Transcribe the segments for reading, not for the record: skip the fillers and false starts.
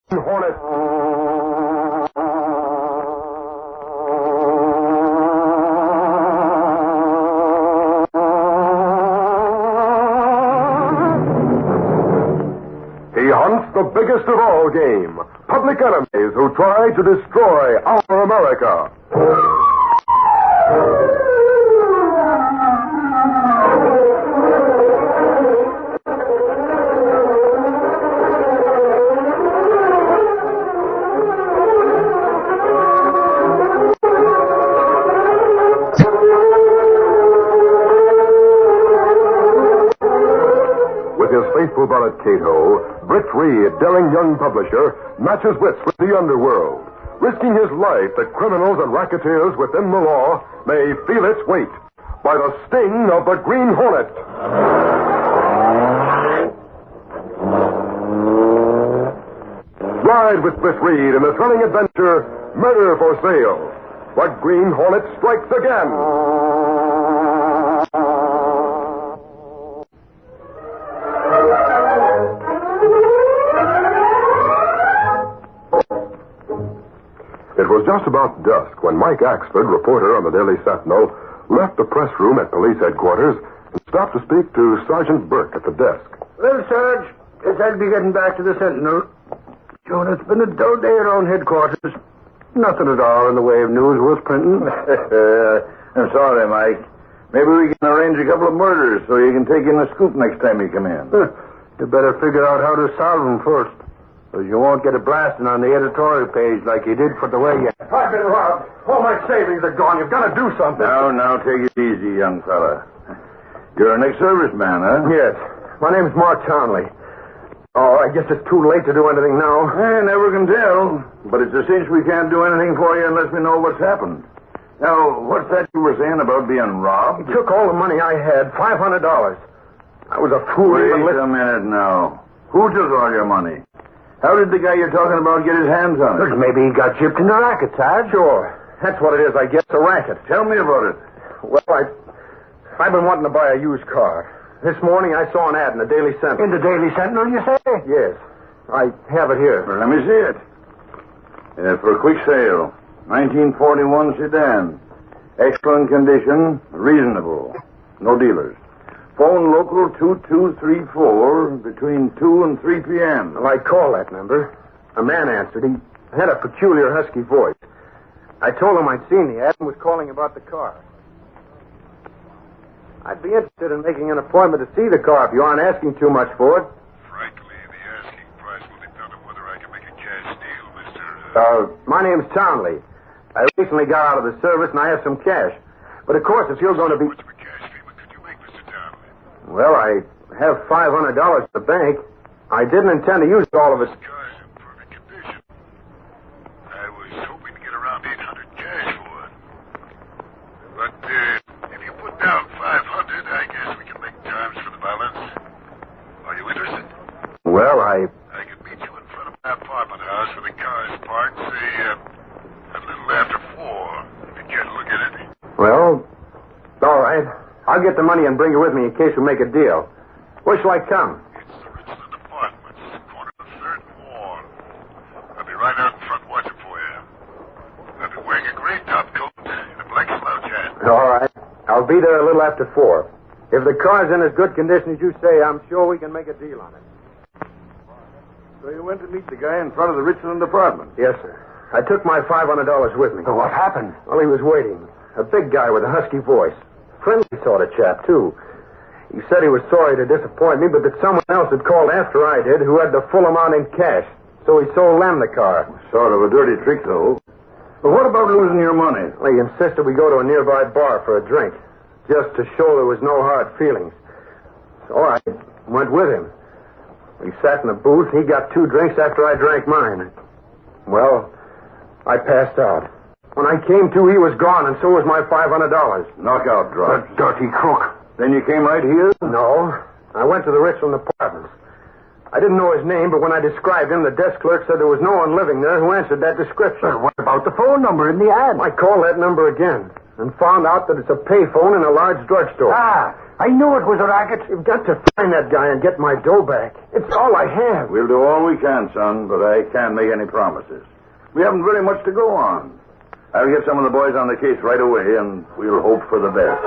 Green Hornet. He hunts the biggest of all game, public enemies who try to destroy our America. With his faithful valet Kato, Britt Reid, daring young publisher, matches wits with the underworld, risking his life that criminals and racketeers within the law may feel its weight by the sting of the Green Hornet. Ride with Britt Reid in the thrilling adventure, Murder for Sale. The Green Hornet strikes again. It was just about dusk when Mike Axford, reporter on the Daily Sentinel, left the press room at police headquarters and stopped to speak to Sergeant Burke at the desk. Well, Sarge, guess I'll be getting back to the Sentinel. John, it's been a dull day around headquarters. Nothing at all in the way of news worth printing. I'm sorry, Mike. Maybe we can arrange a couple of murders so you can take in the scoop next time you come in. You better figure out how to solve them first. So you won't get a blasting on the editorial page like you did for the way you... I've been robbed. All my savings are gone. You've got to do something. Now, take it easy, young fella. You're an ex-serviceman, huh? Yes. My name's Mark Townley. Oh, I guess it's too late to do anything now. Never can tell. But it's a cinch we can't do anything for you unless we know what's happened. Now, what's that you were saying about being robbed? He took all the money I had, $500. I was a fool. Wait a minute now. Who took all your money? How did the guy you're talking about get his hands on it? Maybe he got gypped in the racket, Sarge. Sure. That's what it is, I guess, a racket. Tell me about it. Well, I've been wanting to buy a used car. This morning I saw an ad in the Daily Sentinel. In the Daily Sentinel, you say? Yes. I have it here. Well, let me see it. For a quick sale. 1941 sedan. Excellent condition. Reasonable. No dealers. Phone local 2234 between 2 and 3 p.m. Well, I called that number. A man answered. He had a peculiar husky voice. I told him I'd seen the ad and was calling about the car. I'd be interested in making an appointment to see the car if you aren't asking too much for it. Frankly, the asking price will depend on whether I can make a cash deal, Mr. My name's Townley. I recently got out of the service and I have some cash. But of course, if you're going to be... What much of a cash payment could you make, Mr. Townley? Well, I have $500 at the bank. I didn't intend to use all of it. This car's in perfect condition. I was hoping to get around 800 cash for it. But if you put down 500, I guess we can make terms for the balance. Are you interested? Well, I could meet you in front of my apartment house where the car is parked, say, a little after 4, if you care to look at it. Well, all right. I'll get the money and bring it with me in case we make a deal. Where shall I come? It's the Richland Apartments, corner of 3rd and Warren. I'll be right out in front watching for you. I'll be wearing a gray top coat and a black slouch hat. All right. I'll be there a little after 4. If the car's in as good condition as you say, I'm sure we can make a deal on it. So you went to meet the guy in front of the Richland Apartment? Yes, sir. I took my $500 with me. So what happened? Well, he was waiting. A big guy with a husky voice. Friendly sort of chap, too. He said he was sorry to disappoint me, but that someone else had called after I did who had the full amount in cash. So he sold them the car. Sort of a dirty trick, though. But what about losing your money? Well, he insisted we go to a nearby bar for a drink, just to show there was no hard feelings. So I went with him. We sat in the booth. He got 2 drinks after I drank mine. Well, I passed out. When I came to, he was gone, and so was my $500. Knockout drug. A dirty crook. Then you came right here? No. I went to the Richland Apartments. I didn't know his name, but when I described him, the desk clerk said there was no one living there who answered that description. Well, what about the phone number in the ad? I called that number again and found out that it's a payphone in a large drugstore. I knew it was a racket. You've got to find that guy and get my dough back. It's all I have. We'll do all we can, son, but I can't make any promises. We haven't really much to go on. I'll get some of the boys on the case right away, and we'll hope for the best.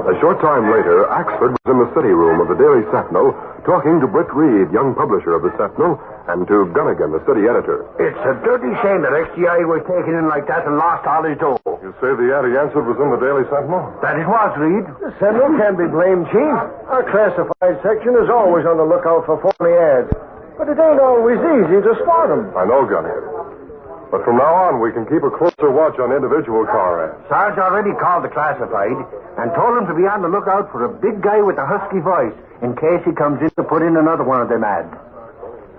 A short time later, Axford was in the city room of the Daily Sentinel talking to Britt Reid, young publisher of the Sentinel, and to Gunnigan, the city editor. It's a dirty shame that XGI was taken in like that and lost all his dough. You say the ad he answered was in the Daily Sentinel? That it was, Reid. The Sentinel can't be blamed, Chief. Our classified section is always on the lookout for phony ads. But it ain't always easy to spot them. I know, Gunnigan. But from now on, we can keep a closer watch on individual car ads. Sarge already called the classified and told him to be on the lookout for a big guy with a husky voice in case he comes in to put in another one of them ads.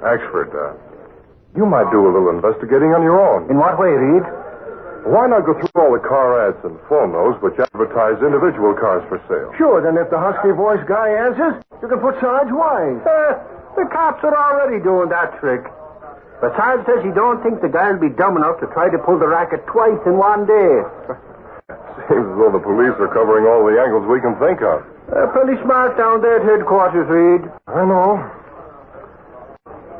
Axford, you might do a little investigating on your own. In what way, Reid? Why not go through all the car ads and phone those which advertise individual cars for sale? Sure, then if the husky voice guy answers, you can put Sarge wise. The cops are already doing that trick. But Sarge says he don't think the guy'll be dumb enough to try to pull the racket twice in one day. Seems as though the police are covering all the angles we can think of. Pretty smart down there at headquarters, Reid. I know.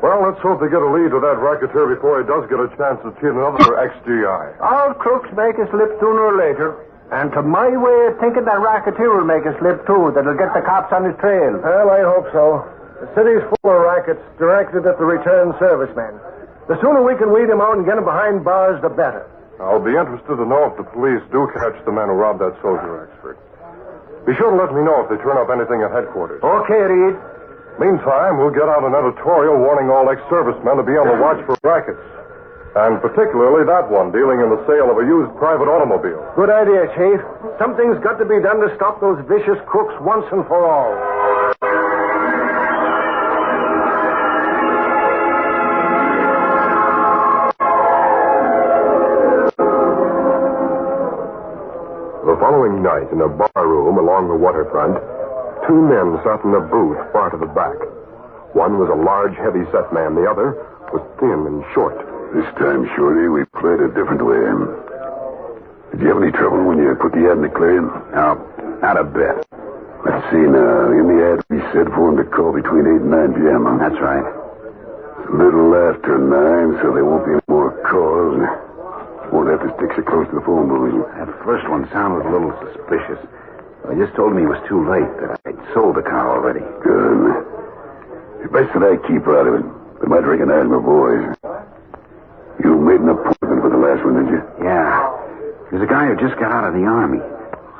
Well, let's hope they get a lead to that racketeer before he does get a chance to cheat another XGI. All crooks make a slip sooner or later. And to my way of thinking, that racketeer will make a slip, too, that'll get the cops on his trail. Well, I hope so. The city's full of rackets directed at the returned servicemen. The sooner we can weed them out and get them behind bars, the better. I'll be interested to know if the police do catch the men who robbed that soldier, Axford. Be sure to let me know if they turn up anything at headquarters. Okay, Reid. Meantime, we'll get out an editorial warning all ex-servicemen to be on the watch for rackets. And particularly that one dealing in the sale of a used private automobile. Good idea, Chief. Something's got to be done to stop those vicious crooks once and for all. The following night, in a bar room along the waterfront, two men sat in a booth far to the back. One was a large, heavy-set man. The other was thin and short. This time, Shorty, we played a different way. Did you have any trouble when you put the ad in the Clarion? No, not a bit. Let's see now. In the ad, we said for him to call between 8 and 9 p.m. That's right. It's a little after 9, so there won't be any more calls. Won't have to stick so close to the phone booth. That first one sounded a little suspicious. I just told him he was too late, that I'd sold the car already. Good. It's best that I keep out of it. They might recognize my voice. You made an appointment for the last one, did you? Yeah. There's a guy who just got out of the Army.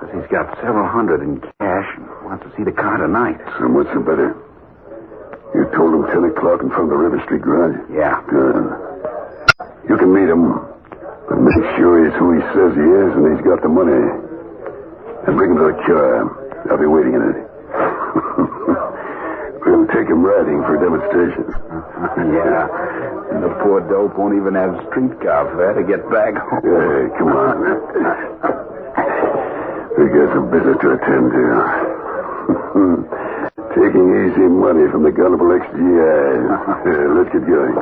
Says he's got several hundred in cash and wants to see the car tonight. So much the better. You told him 10 o'clock in front of the River Street Garage? Yeah. Good. You can meet him. But make sure he's who he says he is and he's got the money. And bring him to the car. I'll be waiting in it. We'll take him riding for a demonstration. Yeah. And the poor dope won't even have streetcar fare to get back home. Hey, come on. We got some business to attend to. Taking easy money from the gullible XGI. Let's get going.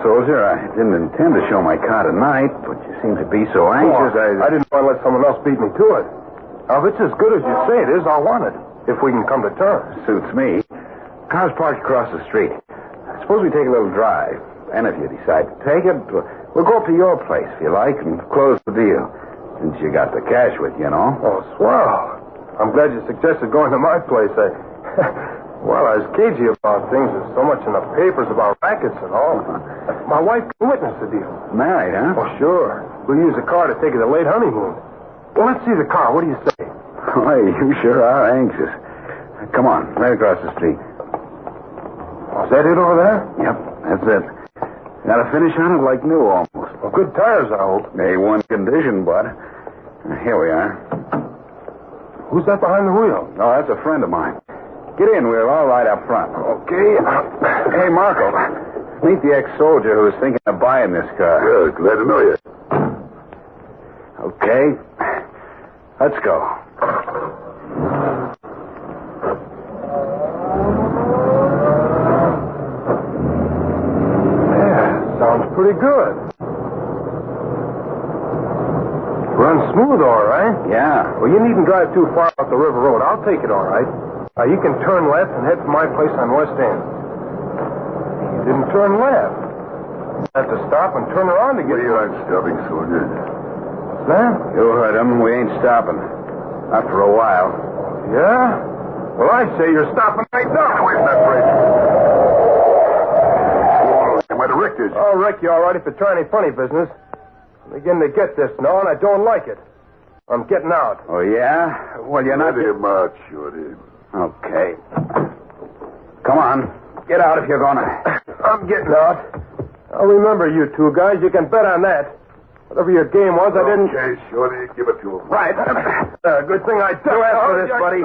Soldier, I didn't intend to show my car tonight, but you seem to be so anxious. I didn't want to let someone else beat me to it. Now, if it's as good as you say it is, I'll want it. If we can come to terms. Suits me. Car's parked across the street. Suppose we take a little drive. And if you decide to take it, we'll go up to your place, if you like, and close the deal. Since you got the cash with you, Oh, swell. I'm glad you suggested going to my place. Well, I was cagey about things. There's so much in the papers about rackets and all. My wife can witness the deal. Married, huh? Oh, sure. We'll use the car to take her to late honeymoon. Well, let's see the car. What do you say? Why, you sure are anxious. Come on, right across the street. Oh, is that it over there? Yep, that's it. Got a finish on it like new, almost. Well, good tires, I hope. A1 condition, bud. Here we are. Who's that behind the wheel? Oh, that's a friend of mine. Get in, we're all right up front. Okay. Hey, Marco, meet the ex-soldier who was thinking of buying this car. Well, glad to know you. Okay. Let's go. pretty good. Runs smooth, all right. Yeah. Well, you needn't drive too far off the river road. I'll take it, all right. You can turn left and head for my place on West End. You didn't turn left. You have to stop and turn around to get... We aren't stopping, soldier. What's that? You heard him. We ain't stopping. Not for a while. Yeah? Well, I say you're stopping right now. Get away from that bridge. You might have wrecked us. I'll wreck you all right if you try any funny business. I'm beginning to get this now, and I don't like it. I'm getting out. Oh, yeah? Well, you're not... Let him out, Shorty. Okay. Come on. Get out if you're gonna. I'm getting out. I'll remember you two guys. You can bet on that. Whatever your game was, I didn't... Okay, Shorty, give it to him. Right. Good thing I did. You asked for this, buddy.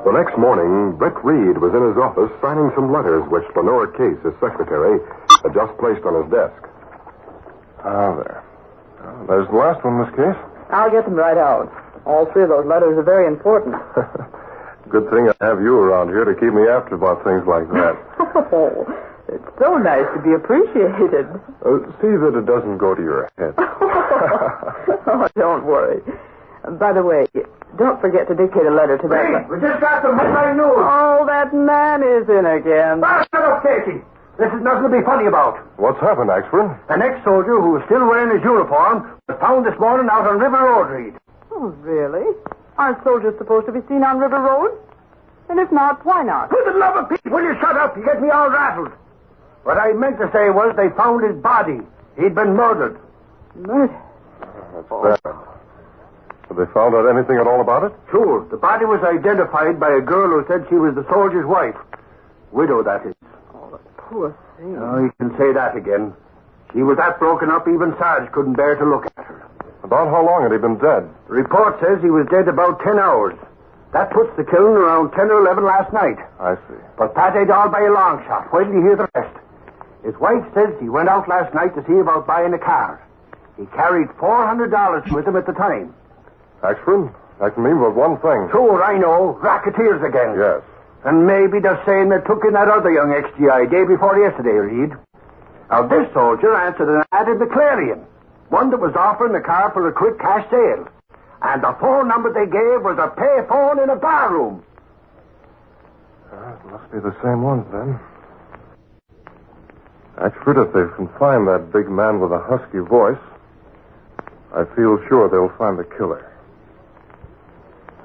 The next morning, Britt Reid was in his office signing some letters which Lenore Case, his secretary, had just placed on his desk. There. There's the last one, Miss Case. I'll get them right out. All three of those letters are very important. Good thing I have you around here to keep me after about things like that. Oh, it's so nice to be appreciated. See that it doesn't go to your head. Oh, don't worry. By the way, don't forget to dictate a letter to that... Hey, we just got some headline news. Oh, that man is in again. Shut up, Casey. This is nothing to be funny about. What's happened, Axford? An ex-soldier who was still wearing his uniform was found this morning out on River Road, Reed. Oh, really? Aren't soldiers supposed to be seen on River Road? And if not, why not? For the love of Pete, will you shut up? You get me all rattled. What I meant to say was they found his body. He'd been murdered. Murder? That's bad. Have they found out anything at all about it? Sure. The body was identified by a girl who said she was the soldier's wife. Widow, that is. Oh, poor thing. Oh, you can say that again. She was that broken up, even Sarge couldn't bear to look at her. About how long had he been dead? The report says he was dead about 10 hours. That puts the killing around 10 or 11 last night. I see. But that ain't all by a long shot. Wait till you hear the rest. His wife says he went out last night to see about buying a car. He carried $400 with him at the time. Axford, that can mean but one thing. Sure, I know. Racketeers again. Yes. And maybe they're saying they took in that other young ex-GI day before yesterday, Reed. Now, this soldier answered an ad in the Clarion. One that was offering the car for a quick cash sale. And the phone number they gave was a pay phone in a bar room. It must be the same ones, then. Axford, if they can find that big man with a husky voice, I feel sure they'll find the killer.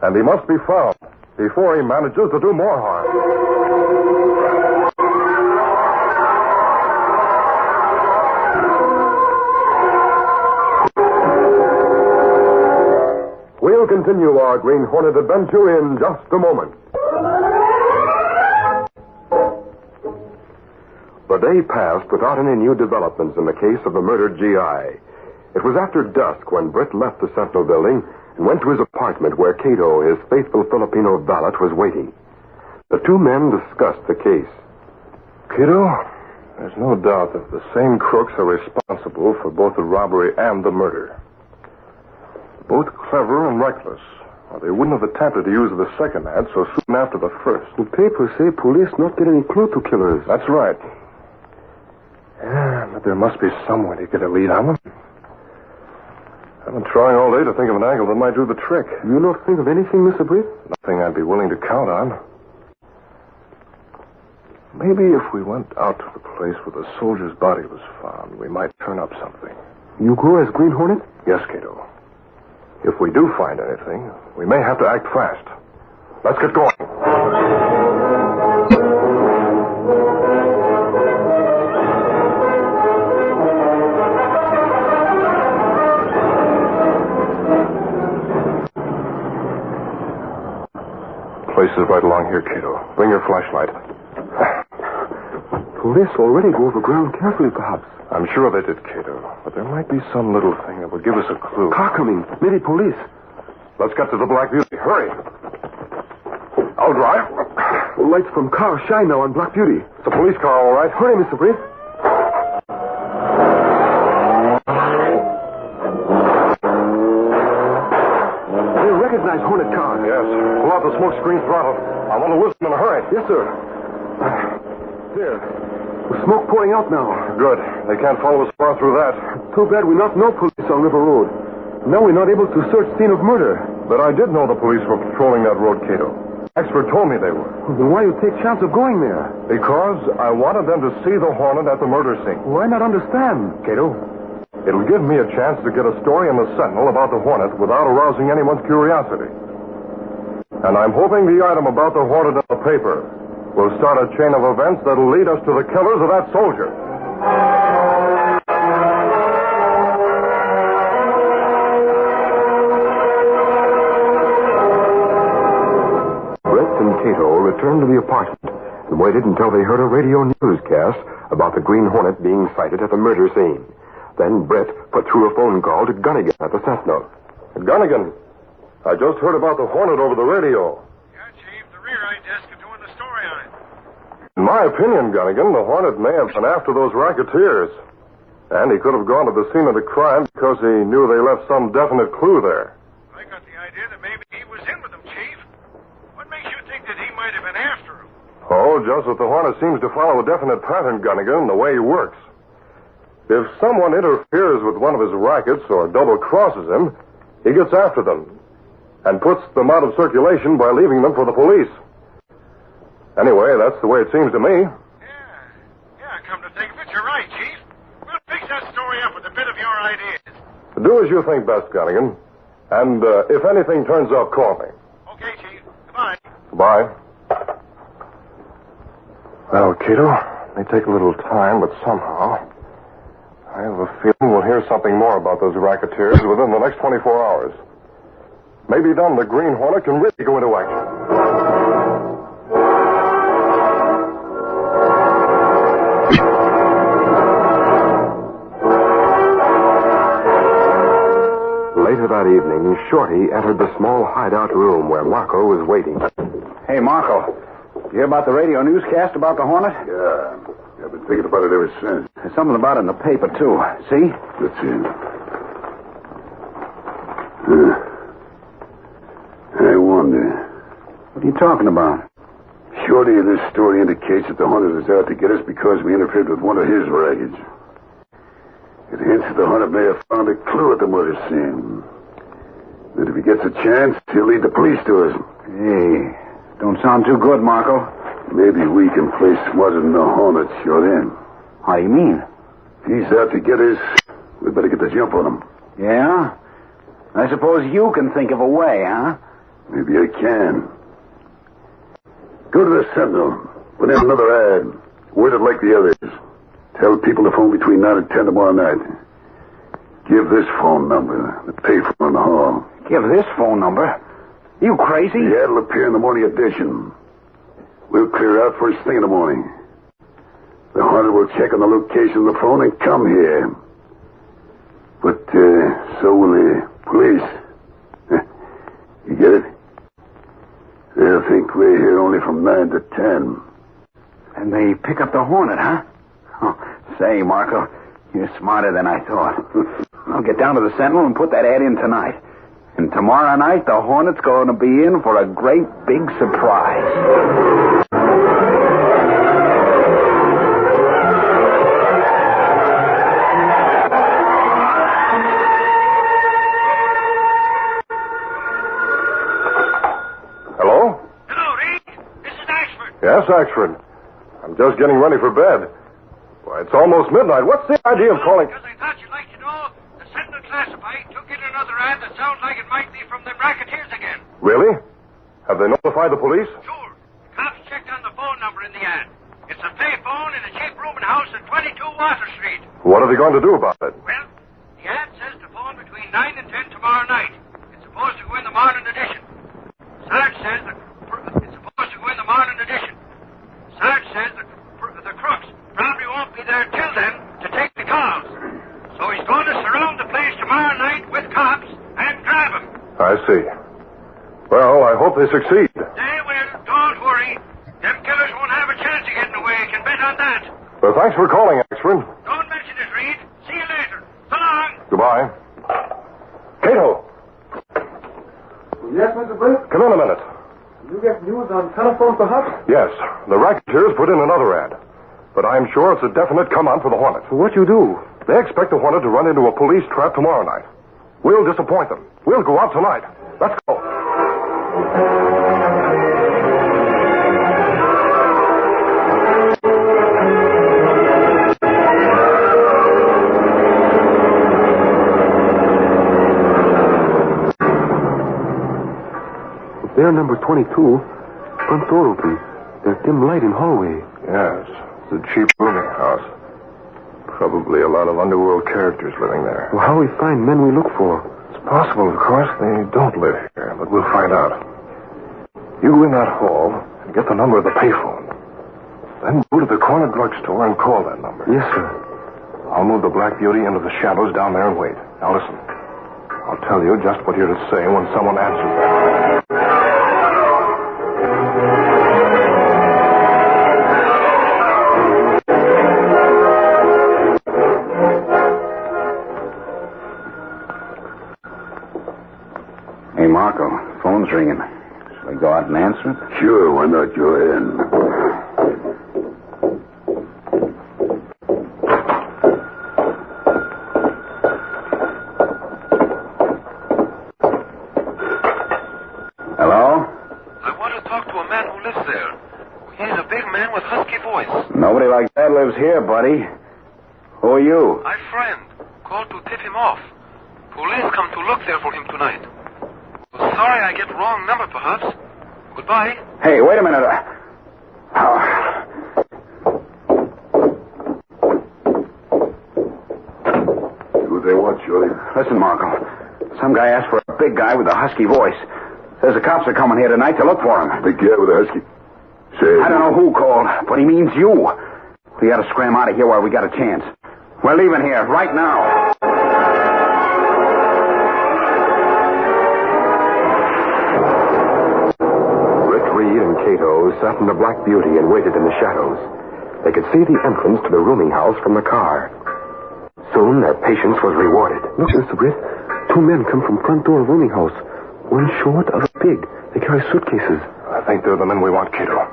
And he must be found before he manages to do more harm. We'll continue our Green Hornet adventure in just a moment. The day passed without any new developments in the case of the murdered GI. It was after dusk when Britt left the Sentinel building and went to his apartment where Kato, his faithful Filipino valet, was waiting. The two men discussed the case. Kato, there's no doubt that the same crooks are responsible for both the robbery and the murder. Both clever and reckless. Or they wouldn't have attempted to use the second ad so soon after the first. The papers say police not get any clue to killers. That's right. Yeah, but there must be some way to get a lead on them. I've been trying all day to think of an angle that might do the trick. You not think of anything, Mr. Britt? Nothing I'd be willing to count on. Maybe if we went out to the place where the soldier's body was found, we might turn up something. You go as Green Hornet? Yes, Kato. If we do find anything, we may have to act fast. Let's get going. Place is right along here, Kato. Bring your flashlight. Police already go over ground carefully, perhaps. I'm sure they did, Kato. But there might be some little thing that will give us a clue. Car coming. Maybe police. Let's get to the Black Beauty. Hurry. I'll drive. Lights from car shine now on Black Beauty. It's a police car, all right. Hurry, Mr. Britt. smoke screen throttle. I want to loosen in a hurry. Yes, sir. There. The smoke pouring out now. Good. They can't follow us far through that. Too bad we're not no police on River Road. Now we're not able to search scene of murder. But I did know the police were patrolling that road, Kato. Expert told me they were. Then why you take chance of going there? Because I wanted them to see the Hornet at the murder scene. Why not understand, Kato? It'll give me a chance to get a story in the Sentinel about the Hornet without arousing anyone's curiosity. And I'm hoping the item about the Hornet in the paper will start a chain of events that'll lead us to the killers of that soldier. Britt and Kato returned to the apartment and waited until they heard a radio newscast about the Green Hornet being sighted at the murder scene. Then Britt put through a phone call to Gunnigan at the Sentinel. Gunnigan, I just heard about the Hornet over the radio. Yeah, Chief, the rewrite desk are doing the story on it. In my opinion, Gunnigan, the Hornet may have been after those racketeers. And he could have gone to the scene of the crime because he knew they left some definite clue there. I got the idea that maybe he was in with them, Chief. What makes you think that he might have been after him? Oh, just that the Hornet seems to follow a definite pattern, Gunnigan, the way he works. If someone interferes with one of his rackets or double-crosses him, he gets after them and puts them out of circulation by leaving them for the police. Anyway, that's the way it seems to me. Yeah, come to think of it, you're right, Chief. We'll fix that story up with a bit of your ideas. Do as you think best, Gunnigan. And if anything turns up, call me. Okay, Chief. Goodbye. Goodbye. Well, Kato, it may take a little time, but somehow I have a feeling we'll hear something more about those racketeers within the next 24 hours. Maybe then the Green Hornet can really go into action. Later that evening, Shorty entered the small hideout room where Marco was waiting. Hey, Marco. You hear about the radio newscast about the Hornet? Yeah. I've been thinking about it ever since. There's something about it in the paper, too. See? Let's see. I wonder. What are you talking about? Shorty, this story indicates that the Hornet is out to get us because we interfered with one of his rackets. It hints that the Hornet may have found a clue at the murder scene. That if he gets a chance, he'll lead the police to us. Hey, don't sound too good, Marco. Maybe we can play smarter than the Hornet, Shorty. How do you mean? If he's out to get us, we better get the jump on him. Yeah? I suppose you can think of a way, huh? Maybe I can. Go to the Sentinel. Put in another ad. Word it like the others. Tell people to phone between 9 and 10 tomorrow night. Give this phone number. The payphone in the hall. Give this phone number? You crazy? The ad will appear in the morning edition. We'll clear out first thing in the morning. The Hornet will check on the location of the phone and come here. But, so will the police. You get it? They'll think we're here only from 9 to 10. And they pick up the Hornet, huh? Oh, say, Marco, you're smarter than I thought. I'll get down to the Sentinel and put that ad in tonight. And tomorrow night, the Hornet's going to be in for a great big surprise. Hello? Hello, Reed. This is Ashford. Yes, Axford. I'm just getting ready for bed. Why, it's almost midnight. What's the idea of calling? Because I thought you'd like to know the Sentinel Classified took in another ad that sounds like it might be from them racketeers again. Really? Have they notified the police? Sure. The cops checked on the phone number in the ad. It's a pay phone in a cheap rooming house at 22 Water Street. What are they going to do about it? Well, the ad says to phone between 9 and 10 tomorrow night. It's supposed to go in the morning edition. Sarge says that it's supposed to go in the morning edition. Sarge says that the crooks probably won't be there till then to take the calls. So he's going to surround the place tomorrow night with cops and grab him. I see. Well, I hope they succeed. They will. Don't worry. Them killers won't have a chance of getting away. You can bet on that. Well, thanks for calling, Axford. Don't mention it, Reed. See you later. So long. Goodbye. Kato, Yes, Mr. Britt? come in a minute. You get news on telephone, perhaps? Yes. The racketeers put in another ad. But I'm sure it's a definite come-on for the Hornet. What you do? They expect the Hornet to run into a police trap tomorrow night. We'll disappoint them. We'll go out tonight. Let's go. There, number 22. Front door open. There's dim light in hallway. Yes. It's a cheap rooming house. Probably a lot of underworld characters living there. Well, how we find men we look for? It's possible, of course, they don't live here, but we'll find out. You go in that hall and get the number of the payphone. Then go to the corner drugstore and call that number. Yes, sir. I'll move the Black Beauty into the shadows down there and wait. Now listen. I'll tell you just what you're to say when someone answers that. Hey, Marco, phone's ringing. Shall I go out and answer it? Sure, why not? Go ahead. Hello? I want to talk to a man who lives there. He's a big man with husky voice. Nobody like that lives here, buddy. Who are you? My friend called to tip him off. Police come to look there for him tonight. Sorry I get wrong number, perhaps. Goodbye. Hey, wait a minute. Who they want, Shorty? Listen, Marco. Some guy asked for a big guy with a husky voice. Says the cops are coming here tonight to look for him. Big guy with a husky. Say, I don't know who called, but he means you. We gotta scram out of here while we got a chance. We're leaving here right now. Britt Reid and Kato sat in the Black Beauty and waited in the shadows. They could see the entrance to the rooming house from the car. Soon their patience was rewarded. Look, Mr. Britt. Two men come from front door of rooming house. One short, other big. They carry suitcases. I think they're the men we want, Kato.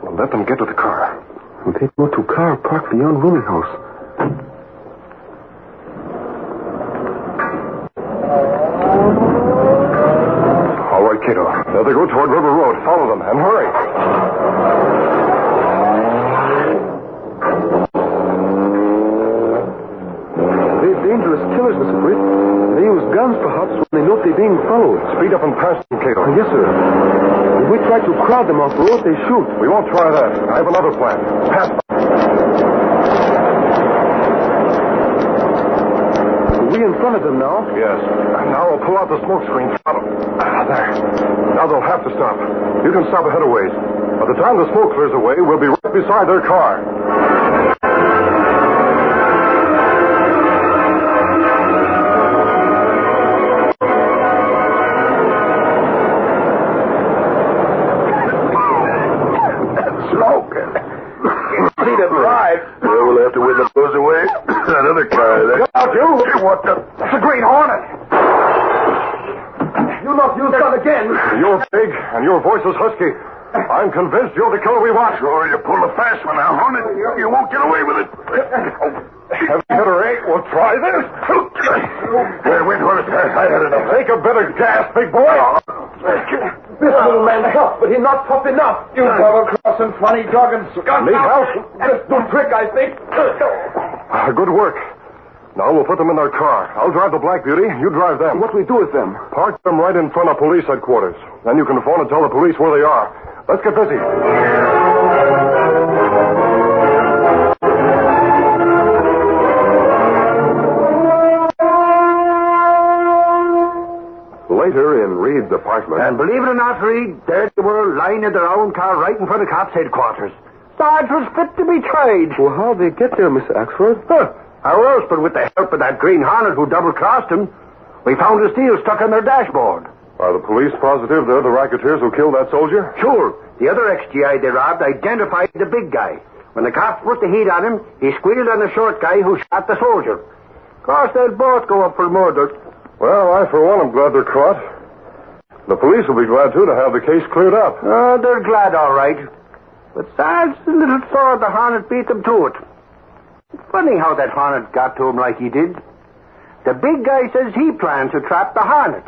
We'll let them get to the car. They go to car parked beyond rooming house. All right, Kato. There they go toward River Road. Follow them and hurry. They're dangerous killers, Mr. Britt. They use guns, perhaps, when they know they're being followed. Speed up and pass them, Kato. Yes, sir. If we try to crowd them off the road, they shoot. We won't try that. I have another plan. Pass them. Are we in front of them now? Yes. And now I'll pull out the smoke screen. There. Now they'll have to stop. You can stop ahead of ways. By the time the smoke clears away, we'll be right beside their car. See the drive. Yeah, we'll have to wait the blows away. That other car there. Get out, you! What the? That's a Green Hornet. You not use that again. You're big, and your voice is husky. I'm convinced you're the killer we want. Sure, you pull a fast one now, Hornet. You won't get away with it. Heavy hitter, eh? We'll try this. Wait, Hornet. I had enough. Take a bit of gas, big boy. This little man's tough, but he's not tough enough. You double-crossing, funny dogging skunk. Need help? That's no trick, I think. Good work. Now we'll put them in their car. I'll drive the Black Beauty. You drive them. What we do with them? Park them right in front of police headquarters. Then you can phone and tell the police where they are. Let's get busy. Later in Reid's apartment. And believe it or not, Reid, there they were, lying in their own car right in front of cops' headquarters. Sarge was fit to be tried. Well, how'd they get there, Mr. Axford? How else but with the help of that Green Hornet who double-crossed him? We found his steel stuck on their dashboard. Are the police positive they're the racketeers who killed that soldier? Sure. The other ex-GI they robbed identified the big guy. When the cops put the heat on him, he squealed on the short guy who shot the soldier. Of course, they'll both go up for murder. Well, I, for one, am glad they're caught. The police will be glad, too, to have the case cleared up. Oh, they're glad, all right. But Sarge, a little sore the Hornet beat them to it. It's funny how that Hornet got to him like he did. The big guy says he planned to trap the Hornet.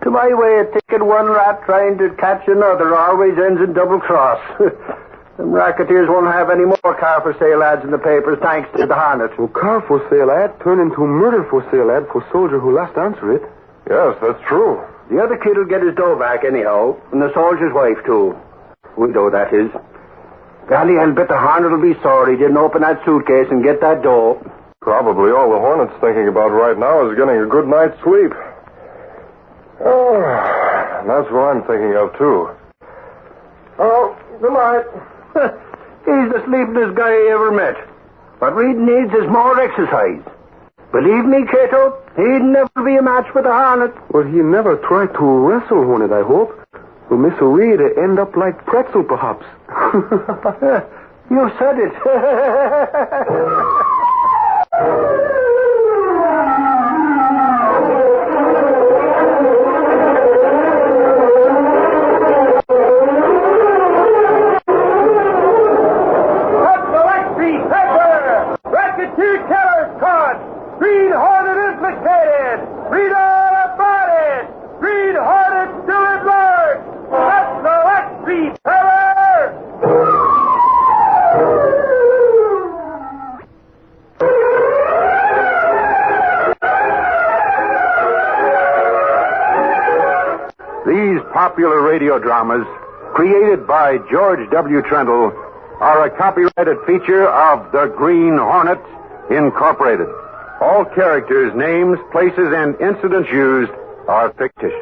To my way of thinking, one rat trying to catch another always ends in double cross. Them racketeers won't have any more car for sale ads in the papers thanks to the Hornet. Well, car for sale ad turned into murder for sale ad for soldier who last answered it. Yes, that's true. The other kid will get his dough back anyhow, and the soldier's wife, too. Widow, that is. Golly, I'll bet the Hornet will be sorry he didn't open that suitcase and get that dough. Probably all the Hornet's thinking about right now is getting a good night's sleep. Oh, that's what I'm thinking of, too. Oh, good night. He's the sleepingest guy I ever met. What Reid needs is more exercise. Believe me, Kato, he'd never be a match for the Hornet. Well, he never tried to wrestle Hornet, I hope. Will Miss Reid end up like pretzel, perhaps? You said it. Green Hornet implicated! Read all about it! Green Hornet still at large! That's the Lexi Teller! These popular radio dramas, created by George W. Trendle, are a copyrighted feature of the Green Hornet, Incorporated. All characters, names, places, and incidents used are fictitious.